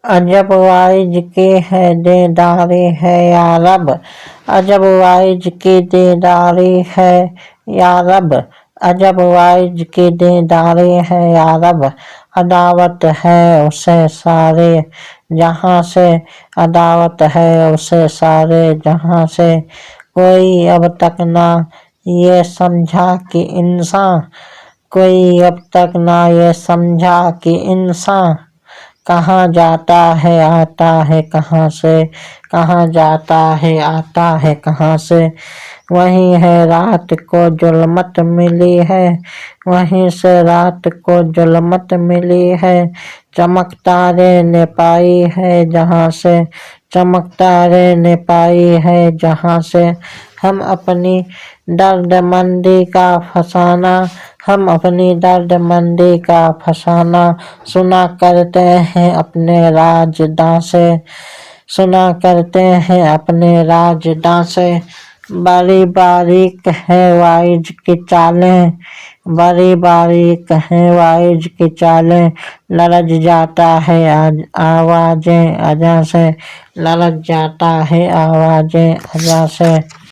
عجب واعظ کی ہے دیداری ہے یا رب، عجب واعظ کی دیداری ہے یا رب، عجب واعظ کی دیداری ہے یا رب، عداوت ہے اسے سارے جہاں سے، عداوت ہے اسے سارے جہاں سے، کوئی اب تک نہ یہ سمجھا کہ انسان، کوئی اب تک نہ یہ سمجھا کہ انسان کہاں جاتا ہے آتا ہے کہاں سے، کہاں جاتا ہے آتا ہے کہاں سے، وہیں ہے رات کو ظلمت ملی ہے، وہیں سے رات کو ظلمت ملی ہے، چمک تارے نے پائی ہے جہاں سے، چمک تارے نے پائی ہے جہاں سے، ہم اپنی درد مندی کا فسانہ، ہم اپنی درد مندی کا فسانہ سنا کرتے ہیں اپنے راجداں سے، سنا کرتے ہیں اپنے راجداں سے، بڑی باریک ہے واعظ کی چالیں، بڑی باریک ہے واعظ کی چالیں، لرز جاتا ہے آوازیں اذاں سے، لرز جاتا ہے آوازیں اذاں سے۔